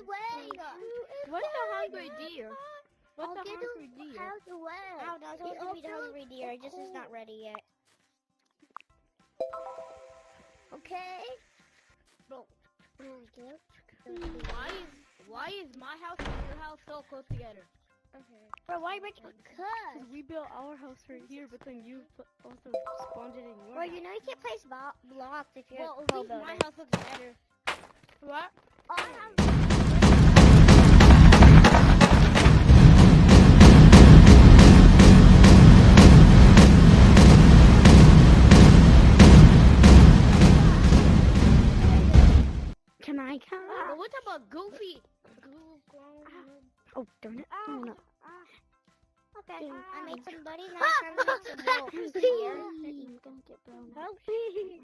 away. What's the hungry deer? What's I'll the get hungry him deer? out the way. Oh, no, I told him to be the hungry deer. It just is not ready yet. Okay. Bro. Why is my house and your house so close together? Okay. Bro, why are you breaking? Because. We built our house right here, but then you also spawned it in your Bro, house. you know you can't place blocks if you're Well, a at pro least my builder. house looks better. What? Can I come? But what about Goofy? Oh, darn it. Oh, no. Okay, I made some buddies. Now Ah! it's time to make some wolves here. Please. Gonna get brown. Help me.